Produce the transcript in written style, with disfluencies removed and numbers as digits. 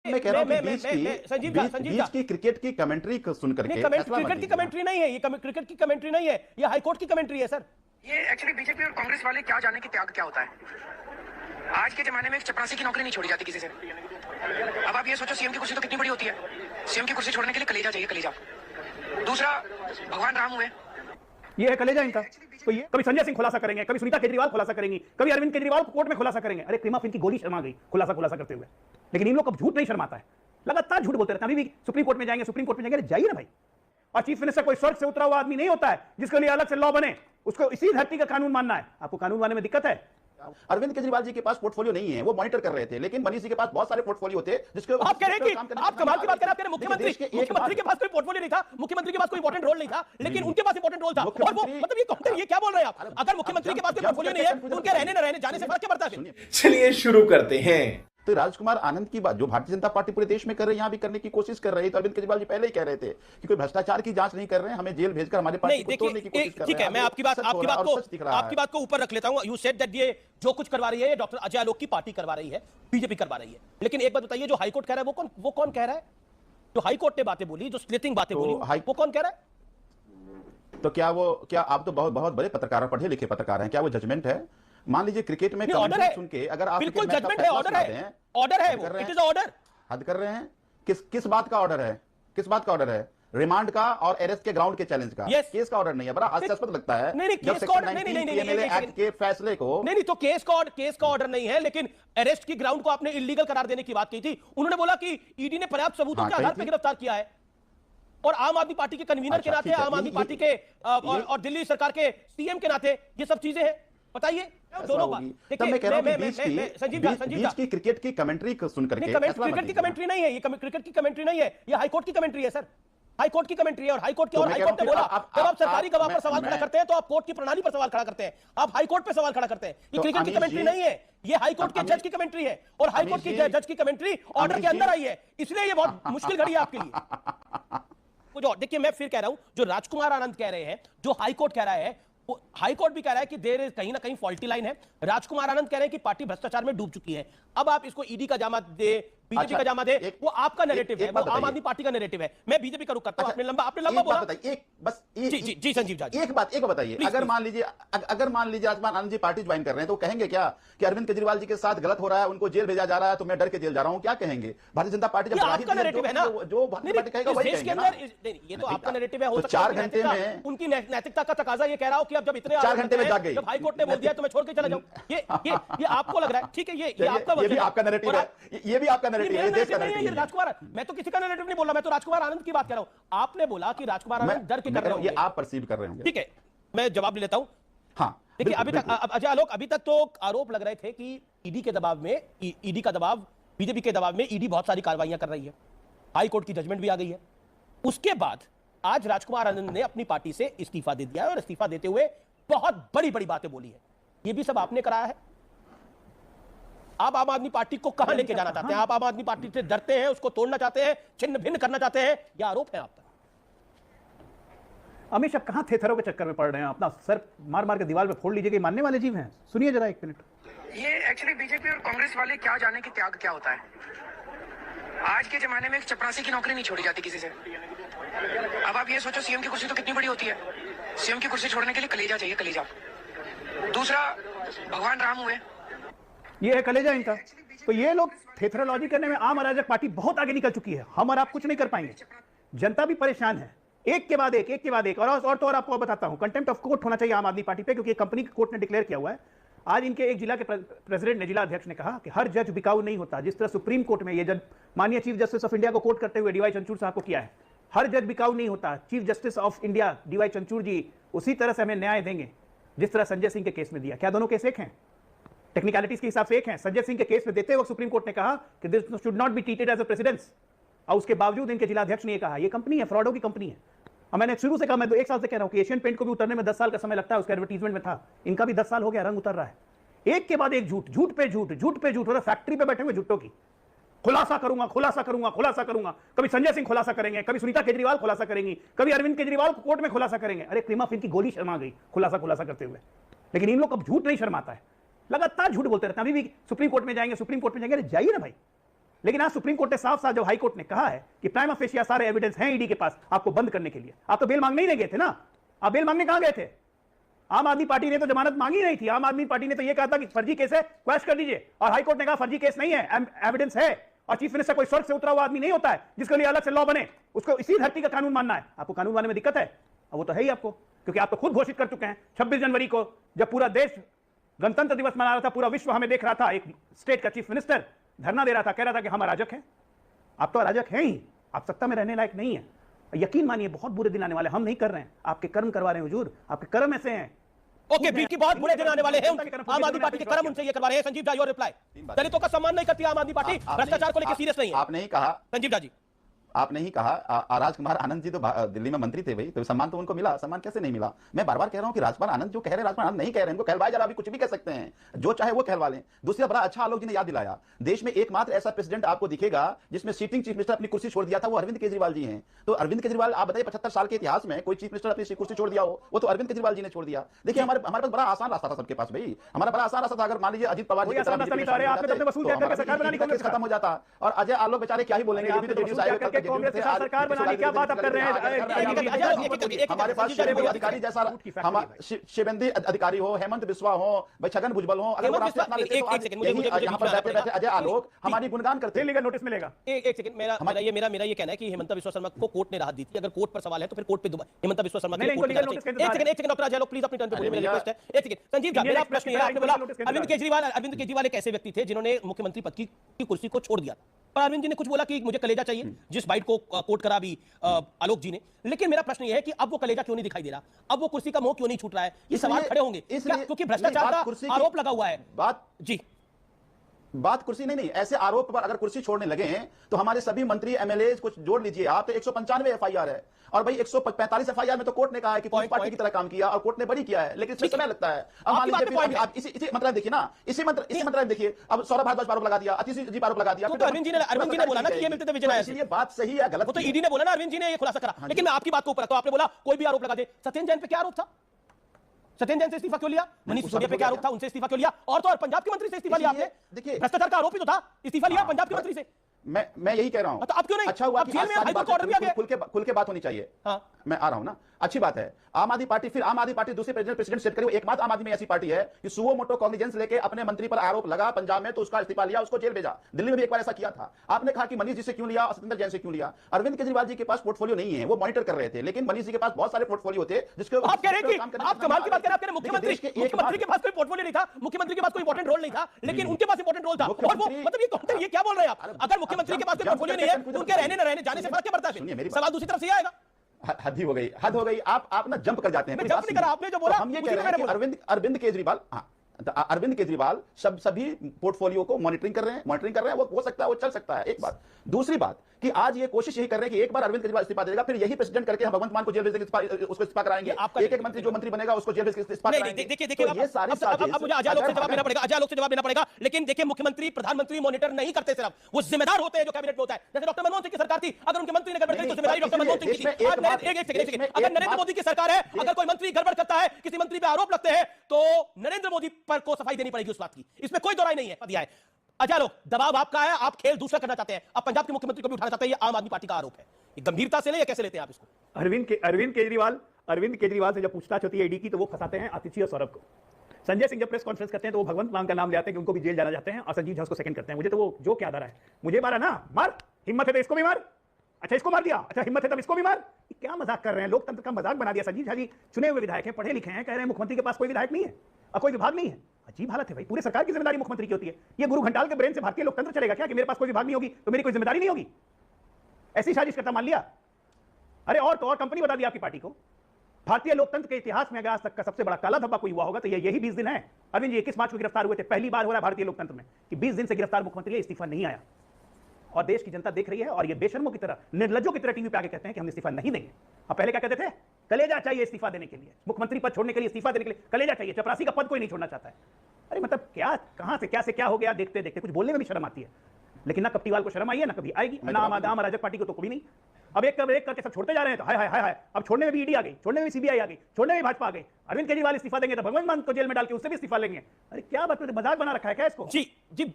मैं कह रहा हूं कि बीच की क्रिकेट की कमेंट्री सुन करके क्रिकेट की कमेंट्री नहीं है ये, क्रिकेट की कमेंट्री नहीं है ये, हाईकोर्ट की कमेंट्री है सर। ये एक्चुअली बीजेपी और कांग्रेस वाले क्या जाने कि त्याग क्या होता है। आज के जमाने में चपरासी की नौकरी नहीं छोड़ी जाती किसी से। अब आप ये सोचो, सीएम की कुर्सी तो कितनी बड़ी होती है। सीएम की कुर्सी छोड़ने के लिए कलेजा चाहिए, कलेजा। दूसरा, भगवान राम हुए, ये है कलेजा इनका। तो ये कभी संजय सिंह खुलासा करेंगे, कभी सुनीता केजरीवाल खुलासा करेंगी, कभी अरविंद केजरीवाल को कोर्ट में खुलासा करेंगे। अरे क्रीमा फिन की गोली शर्मा गई खुलासा करते हुए, लेकिन इन लोग को झूठ नहीं शर्माता है, लगातार झूठ बोलते रहते हैं। अभी भी सुप्रीम कोर्ट में जाएंगे, सुप्रीम कोर्ट में जाएंगे, जाइए ना भाई। और चीफ मिनिस्टर कोई स्वर्ग से उतरा हुआ आदमी नहीं होता है जिसके लिए अलग से लॉ बने, उसको इसी धरती का कानून मानना है। आपको कानून मानने में दिक्कत है? अरविंद केजरीवाल जी के पास पोर्टफोलियो नहीं है, वो मॉनिटर कर रहे थे, लेकिन मनीष जी के पास बहुत सारे पोर्टफोलियो थे जिसके आप कह रहे हैं कि आप कमाल की बात कर रहे हैं। आप कह रहे हैं मुख्यमंत्री के पास कोई पोर्टफोलियो नहीं था, मुख्यमंत्री के पास कोई इंपॉर्टेंट रोल नहीं था, लेकिन उनके पास इंपॉर्टेंट रोल था। और वो मतलब ये क्या बोल रहे हैं आप? अगर मुख्यमंत्री के पास कोई पोर्टफोलियो नहीं है तो उनके रहने न रहने जाने से फर्क क्या पड़ता है? चलिए शुरू करते हैं। तो राजकुमार आनंद की बात जो भारतीय जनता पार्टी पूरे देश में कर रही है, यहां भी करने की कोशिश कर रही है। तो अरविंद केजरीवाल जी पहले ही कह रहे थे कि कोई भ्रष्टाचार की जांच नहीं कर रहे हैं, हमें जेल भेजकर हमारे पार्टी को तोड़ने की कोशिश कर रहे हैं। ठीक है, मैं आपकी बात को ऊपर रख लेता हूं। यू सेड दैट ये जो कुछ करवा रही है डॉक्टर अजय आलोक की पार्टी करवा रही है, बीजेपी करवा रही है। लेकिन एक बात बताइए, जो हाईकोर्ट कह रहा है वो कौन कह रहा है? जो हाईकोर्ट ने बातें बोली, जो स्प्लिटिंग बातें बोली, वो कौन कह रहा है? तो क्या आप तो बहुत बड़े पत्रकार, पढ़े लिखे पत्रकार हैं, क्या वो जजमेंट है? मान लीजिए क्रिकेट में ऑर्डर है, सुन के अगर आप बिल्कुल जजमेंट है, ऑर्डर है वो, इट इज ऑर्डर। हद कर रहे हैं। किस बात का ऑर्डर है? किस बात का ऑर्डर है? रिमांड का और अरेस्ट के ग्राउंड के चैलेंज का। केस का ऑर्डर नहीं है। बड़ा हास्यास्पद लगता है नहीं, केस का ऑर्डर नहीं, एक्ट के फैसले को नहीं, तो केस का ऑर्डर नहीं है, लेकिन अरेस्ट की ग्राउंड को आपने इलीगल करार देने की बात की थी। उन्होंने बोला कि ईडी ने पर्याप्त सबूतों के आधार पर गिरफ्तार किया है। और आम आदमी पार्टी के कन्वीनर के नाते, आम आदमी पार्टी के और दिल्ली सरकार के सीएम के नाते ये सब चीजें हैं। बताइए दोनों बात। तब मैं कह रहा हूं कि बीच की क्रिकेट की कमेंट्री सुन करके क्रिकेट की कमेंट्री नहीं है ये, क्रिकेट की कमेंट्री नहीं है ये, हाईकोर्ट की कमेंट्री है सर। हाईकोर्ट की कमेंट्री है। और हाईकोर्ट ने बोला जब आप सरकारी गवाह पर सवाल खड़ा करते हैं तो आप कोर्ट की प्रणाली पर सवाल खड़ा करते हैं, आप हाईकोर्ट पे सवाल खड़ा करते हैं। ये क्रिकेट की कमेंट्री नहीं है, ये हाईकोर्ट के जज की कमेंट्री है। और हाईकोर्ट की जज की कमेंट्री ऑर्डर के अंदर आई है, इसलिए ये बहुत मुश्किल घड़ी है आपके लिए। देखिए, मैं फिर कह रहा हूं, जो राजकुमार आनंद कह रहे हैं, जो हाईकोर्ट कह रहा है, हाईकोर्ट भी कह रहा है कि देर कहीं ना कहीं फॉल्टी लाइन है। राजकुमार आनंद कह रहे हैं कि पार्टी भ्रष्टाचार में डूब चुकी है। अब आप इसको ईडी का जामा दे, बीजेपी का जामा दे, वो आपका नैरेटिव है, वो आम आदमी पार्टी का नैरेटिव है। मैं बीजेपी का रुख करता हूं। आपने लंबा बोला। जी संजीव जी, एक बात बताइए। अगर मान लीजिए राजकुमार आनंद जी पार्टी ज्वाइन कर रहे हैं तो कहेंगे क्या कि अरविंद केजरीवाल जी के साथ गलत हो रहा है, उनको जेल भेजा जा रहा है, तो मैं डर के जेल जा रहा हूं? क्या कहेंगे? भारतीय जनता पार्टी जब आपका नैरेटिव है ना, जो भारतीय पार्टी कहेगा वही कहेंगे। ये तो आपका नैरेटिव है। हो सकता है 4 घंटे में उनकी नैतिकता का तकाजा ये कह रहा हो कि अब जब इतने 4 घंटे में जाग गई, जब हाईकोर्ट ने बोल दिया तो मैं छोड़ के चला जाऊं। ये आपको लग रहा है, ठीक है, ये आपका ये भी आपका नैरेटिव है, ये भी आपका नैरेटिव है, देश का नैरेटिव है। राजकुमार, मैं तो किसी का नैरेटिव नहीं बोल रहा, मैं तो राजकुमार आनंद की बात कर रहा हूं। आपने बोला कि राजकुमार आनंद डर के कर रहे हैं, ये आप परसीव कर रहे होंगे। ठीक है, मैं जवाब ले लेता हूं। हाँ, देखिए, अभी तक अजय आलोक, अभी तक तो आरोप लग रहे थे कि ईडी के दबाव में, ईडी का दबाव, बीजेपी के दबाव में ईडी बहुत सारी कार्रवाइयां कर रही है। हाई कोर्ट की जजमेंट भी आ गई है। उसके बाद आज राजकुमार आनंद ने अपनी पार्टी से इस्तीफा दे दिया है, और इस्तीफा देते हुए बहुत बड़ी बातें बोली है। ये भी सब आपने कराया है। आप आम आदमी पार्टी को कहां लेके जाना चाहते हैं? आप आम आदमी पार्टी से डरते हैं, उसको तोड़ना चाहते हैं, छिन्न भिन्न करना चाहते हैं, यह आरोप है आप पर। अमित शाह कहां थेथरों के चक्कर में पड़ रहे हैं? अपना सर मार के दीवार पे फोड़ लीजिए कि मानने वाले जीव हैं। सुनिए जरा 1 मिनट। ये एक्चुअली बीजेपी और कांग्रेस वाले क्या जाने कि त्याग क्या होता है। आज के जमाने में चपरासी की नौकरी नहीं छोड़ी जाती किसी से। अब आप ये सोचो, सीएम की कुर्सी तो कितनी बड़ी होती है। सीएम की कुर्सी छोड़ने के लिए कलेजा चाहिए, कलेजा। दूसरा, भगवान राम हुए, ये है कलेजा इनका। तो ये लोग थेथरोलॉजी करने में आम अराजक पार्टी बहुत आगे निकल चुकी है। हम और आप कुछ नहीं कर पाएंगे। जनता भी परेशान है, एक के बाद एक। और आपको बताता हूं, कंटेम्प्ट ऑफ कोर्ट होना चाहिए आम आदमी पार्टी पे, क्योंकि कंपनी कोर्ट ने डिक्लेयर किया हुआ है। आज इनके एक जिला के प्रेसिडेंट ने, जिला अध्यक्ष ने कहा कि हर जज बिकाऊ नहीं होता। जिस तरह सुप्रीम कोर्ट में ये जज माननीय चीफ जस्टिस ऑफ इंडिया को कोर्ट करते हुए डीवाई चंद्रचूड़ साहब को किया है, हर जज बिकाऊ नहीं होता। Chief justice of India DY Chandrachud ji उसी तरह से हमें न्याय देंगे जिस तरह संजय सिंह के केस में दिया। क्या दोनों केस एक हैं? टेक्निकलिटीज के हिसाब से एक हैं। संजय सिंह के केस में देते वक्त सुप्रीम कोर्ट ने कहा कि this should not be treated as a precedence, और उसके बावजूद इनके जिला अध्यक्ष ने कहा ये कंपनी है, फ्रॉडों की कंपनी है। और मैंने शुरू से कहा, मैं 1 साल से कह रहा हूं कि एशियन पेंट को भी उतरने में 10 साल का समय लगता है, उसके एडवर्टीजमेंट में था। इनका भी 10 साल हो गया, रंग उतर रहा है। एक के बाद एक झूठ पे झूठ, फैक्ट्री पे बैठे हुए झूठों की। खुलासा करूंगा। कभी संजय सिंह खुलासा करेंगे, कभी सुनीता केजरीवाल खुलासा करेंगी, कभी अरविंद केजरीवाल को कोर्ट में खुलासा करेंगे। अरे क्रीमा फिन की गोली शर्मा गई खुलासा करते हुए, लेकिन इन लोग को झूठ नहीं शर्माता है, लगातार झूठ बोलते रहते हैं। अभी भी सुप्रीम कोर्ट में जाएंगे, जाइए ना भाई। लेकिन आज सुप्रीम कोर्ट ने साफ साफ, जब हाई कोर्ट ने कहा है कि प्राइमा फेशिया सारे एविडेंस हैं ईडी के पास आपको बंद करने के लिए, आप तो बेल मांगने ही नहीं गए थे ना। आप बेल मांगने कहां गए थे? आम आदमी पार्टी ने तो जमानत मांगी नहीं थी। आम आदमी पार्टी ने तो यह कहा था कि फर्जी केस है, क्वैश कर दीजिए, और हाई कोर्ट ने कहा फर्जी केस नहीं है, एविडेंस है। और चीफ मिनिस्टर कोई स्वर्ग से उतरा हुआ आदमी नहीं होता है जिसके लिए अलग से लॉ बने, उसको इसी धरती का कानून मानना है। आपको कानून मानने में दिक्कत है? अब वो तो है ही आपको, क्योंकि आप तो खुद घोषित कर चुके हैं 26 जनवरी को, जब पूरा देश गणतंत्र दिवस मना रहा था, पूरा विश्व हमें देख रहा था, एक स्टेट का चीफ मिनिस्टर धरना दे रहा था, कह रहा था कि हम अराजक हैं। आप तो अराजक हैं ही, आप सत्ता में रहने लायक नहीं है। यकीन मानिए बहुत बुरे दिन आने वाले, हम नहीं कर रहे हैं, आपके कर्म करवा रहे हैं हुजूर, आपके कर्म ऐसे हैं। ओके, बीच की बहुत बुरे दिन आने वाले हैं, आम आदमी पार्टी के कर्म उनसे ये करवा रहे हैं। Sanjeev Jha, your reply. दलितों का सम्मान नहीं करती आम आदमी पार्टी, भ्रष्टाचार को लेकर सीरियस नहीं है। आपने ही कहा, संजीव झा जी, आपने ही कहा राजकुमार आनंद जी तो दिल्ली में मंत्री थे भाई, तो सम्मान तो उनको मिला, सम्मान कैसे नहीं मिला? मैं बार बार कह रहा हूं कि राजकुमार आनंद जो कह रहे हैं, राजकुमार आनंद नहीं कह रहे हैं, इनको कहलवाए जरा, अभी कुछ भी कह सकते हैं, जो चाहे वो कहलवा लें। दूसरा बड़ा अच्छा आलोक जी ने याद दिलाया, देश में एकमात्र ऐसा प्रेसिडेंट आपको दिखेगा जिसमें सीटिंग चीफ मिनिस्टर अपनी कुर्सी छोड़ दिया था, वो अरविंद केजरीवाल जी हैं। तो अरविंद केजरीवाल, आप बताइए 75 साल के इतिहास में कोई चीफ मिनिस्टर अपनी कुर्सी छोड़ दिया हो? वो तो अरविंद केजरीवाल जी ने छोड़ दिया। देखिए हमारे पास बड़ा आसान रास्ता था, सबके पास भाई, हमारा बड़ा आसान रास्ता था। अगर मान लीजिए अजित पवार जी खत्म हो जाता, और अजय आलोक बेचारे क्या ही बोलेंगे, बनाने क्या बात आप कर रहे हैं? हमारे पास शुभेंदु अधिकारी जैसा, शुभेंदु अधिकारी हो, हेमंत बिस्वा हो, भाई छगन भुजबल हो, अगर यहाँ पर बैठे बैठे अजय आलोक हमारी गुणगान करते हैं, नोटिस मिलेगा। एक सेकंड, मेरा ये कहना है कि हेमंत बिस्वा शर्मा को कोर्ट ने राहत दी थी। अगर कोर्ट पर सवाल है तो फिर कोर्ट पे हेमंत बिस्वा शर्मा एक second doctor Ajay Alok please अपनी टर्न पे बोलिए, मेरी रिक्वेस्ट है। एक सेकंड संजीव झा, मेरा प्रश्न है, आपने बोला अरविंद केजरीवाल एक ऐसे व्यक्ति थे जिन्होंने मुख्यमंत्री पद की कुर्सी को छोड़ दिया, पर अरविंद जी ने कुछ बोला कि मुझे कलेजा चाहिए, जिस बाइट को कोट करा भी आलोक जी ने। लेकिन मेरा प्रश्न यह है कि अब वो कलेजा क्यों नहीं दिखाई दे रहा, अब वो कुर्सी का मोह क्यों नहीं छूट रहा है? ये सवाल खड़े होंगे क्योंकि भ्रष्टाचार का आरोप लगा हुआ है। बात कुर्सी नहीं, ऐसे आरोप पर अगर कुर्सी छोड़ने लगे हैं तो हमारे सभी मंत्री एमएलए कुछ जोड़ लीजिए आप, तो 195 एफआईआर है, और भाई 145 एफआईआर में तो कोर्ट ने कहा है कि पार्टी की तरह काम किया, और कोर्ट ने बड़ी किया है, लेकिन इसमें समय लगता है। अब मान लीजिए आप इसी मंत्रालय देखिए ना, इसी मंत्रालय देखिए, अब सौरभ भारद्वाज पर आरोप लगा दिया, अतिशी जी पर आरोप लगा दिया, तो अरविंद जी ने बोला ना कि ये मिलते थे विजय, इसलिए बात सही है गलत? वो तो ईडी ने बोला ना, अरविंद जी ने ये खुलासा करा। लेकिन मैं आपकी बात को ऊपर, तो आपने बोला कोई भी आरोप लगा दे। सत्येंद्र जैन पे क्या आरोप था? सत्येंद्र जैन से इस्तीफा क्यों लिया? मनीष सिसोदिया पे क्या आरोप था? उनसे इस्तीफा क्यों लिया? और तो और पंजाब के मंत्री से इस्तीफा लिया आपने। देखिए भ्रष्टाचार का आरोप ही तो था, इस्तीफा लिया पंजाब के मंत्री से। मैं यही कह रहा हूं। तो अब क्यों नहीं? अच्छा हुआ कि जेल में हाई कोर्ट का ऑर्डर भी आ गया। खुल के बात होनी चाहिए। हाँ। मैं आ रहा हूं ना, अच्छी बात है। आम आदमी पार्टी दूसरे प्रेसिडेंट सेट करी, एकमात्र आम आदमी में ऐसी पार्टी है कि सुओ मोटो कॉग्निजेंस लेके अपने मंत्री पर आरोप लगा पंजाब में, तो उसका इस्तीफा लिया, उसको जेल भेजा। दिल्ली में भी एक बार ऐसा किया था। आपने कहा कि मनीष जी से क्यों लिया, सत्येंद्र जैन से क्यों लिया? अरविंद केजरीवाल जी के पास पोर्टफोलियो नहीं है, वो मॉनिटर कर रहे थे, लेकिन मनीष जी के पास बहुत सारे पोर्टफोलियो थे, जिसके आप कह रहे हैं कि आप कमाल की बात कर रहे हैं, मुख्यमंत्री के पास कोई पोर्टफोलियो नहीं था, मुख्यमंत्री के पास कोई इंपॉर्टेंट रोल नहीं था, लेकिन उनके पास इंपॉर्टेंट रोल था। और वो मतलब ये क्या बोल रहे हैं आप? अगर मुख्यमंत्री के पास कोई पोर्टफोलियो नहीं है, उनके रहने न रहने जाने से फर्क क्या पड़ता है? सवाल दूसरी तरफ से आएगा। हद ही हो गई, हद हो गई। आप ना जंप कर जाते हैं। जंप नहीं करा, आपने जो बोला हम ये कह रहे हैं कि अरविंद केजरीवाल, अरविंद केजरीवाल सभी पोर्टफोलियो को मॉनिटरिंग कर रहे हैं, वो हो सकता है, वो चल सकता है। एक बात। दूसरी बात कि आज ये कोशिश यही कर रहे हैं कि एक बार अरविंद केजरीवाल इस्तीफा देगा, फिर यही प्रेसिडेंट करके हम भगवंत मान को जेल भेज देंगे, उसको इस्तीफा कराएंगे। एक मंत्री जो मंत्री बनेगा उसको जेल भेज के इस्तीफा कराएंगे। देखिए ये सारी अब मुझे अजय आलोक से जवाब देना पड़ेगा। लेकिन देखिए मुख्यमंत्री प्रधानमंत्री मॉनिटर नहीं करते, सिर्फ वो जिम्मेदार होते हैं जो कैबिनेट में होता है। जैसे डॉक्टर मनमोहन सिंह की सरकार थी, अगर उनके मंत्री ने गड़बड़ करी तो जिम्मेदारी डॉक्टर मनमोहन सिंह की थी। अगर नरेंद्र मोदी की सरकार है, अगर कोई मंत्री गड़बड़ करता है, किसी मंत्री पे आरोप लगते हैं, तो नरेंद्र मोदी पर को सफाई देनी पड़ेगी उस बात की, इसमें कोई दो राय नहीं है। दिया है अजय आलोक, दबाव आपका है, आप खेल दूसरा करना चाहते हैं, अब पंजाब के मुख्यमंत्री को भी उठाना चाहते हैं, ये आम आदमी पार्टी का आरोप है। ये गंभीरता से नहीं, कैसे लेते हैं आप इसको? अरविंद केजरीवाल से जब पूछताछ होती है ईडी की, तो वो फंसाते हैं आतिशी और सौरभ को। संजय सिंह जब प्रेस कॉन्फ्रेंस करते हैं तो वो भगवंत मान का नाम ले आते हैं कि उनको भी जेल जाना चाहते हैं, और संजीव झा उसको सेकंड करते हैं। मुझे तो वो जो क्या आदर है, मुझे मारा ना, मार, हिम्मत है तो इसको भी मार, अच्छा इसको मार दिया, अच्छा हिम्मत है तब इसको भी मार। क्या मजाक कर रहे हैं, लोकतंत्र का मजाक बना दिया। संजीव झा जी चुने हुए विधायक हैं, पढ़े लिखे हैं, कह रहे हैं मुख्यमंत्री के पास कोई विधायक नहीं है और कोई विभाग नहीं है। अजीब हालत है भाई, पूरी सरकार की जिम्मेदारी मुख्यमंत्री की होती है। ये गुरु घंटाल के ब्रेन से भारतीय लोकतंत्र चलेगा क्या कि मेरे पास कोई विभाग नहीं होगी तो मेरी कोई जिम्मेदारी नहीं होगी? ऐसी साजिश करता मान लिया। अरे और तो और कंपनी बता दी आपकी पार्टी को। भारतीय लोकतंत्र के इतिहास में अगर आज तक का सबसे बड़ा काला धब्बा कोई हुआ होगा तो यही 20 दिन है। अरविंद जी 21 मार्च को गिरफ्तार हुए थे, पहली बार हो रहा है भारतीय लोकतंत्र में कि 20 दिन से गिरफ्तार मुख्यमंत्री इस्तीफा नहीं आया, और देश की जनता देख रही है। और ये बेशर्मों की तरह, निर्लज्जों की तरह टीवी पे आके कहते हैं कि हम इस्तीफा नहीं देंगे। अब पहले क्या कहते थे? कलेजा चाहिए इस्तीफा देने के लिए, मुख्यमंत्री पद छोड़ने के लिए, इस्तीफा देने के लिए कलेजा चाहिए। चपरासी का पद कोई नहीं छोड़ना चाहता है। अरे मतलब क्या, कहां से क्या हो गया, देखते देखते कुछ बोलने में भी शर्म आती है। लेकिन ना कप्टीवाल को शर्म आई है, ना कभी आएगी, ना आम अराजक पार्टी को तो कभी नहीं। अब एक करके सब छोड़ते जा रहे हैं, तो हाय हाय हाय हाय। अब छोड़ने में भी ईडी आ गई, छोड़ने में भी सीबीआई आ गई, छोड़ने में भाजपा आ गई। अरविंद केजरीवाल इस्तीफा देंगे तो भगवंत मान को जेल में डाल के उससे भी इस्तीफा लेंगे। अरे क्या बात, मजाक बना रखा है क्या इसको? जी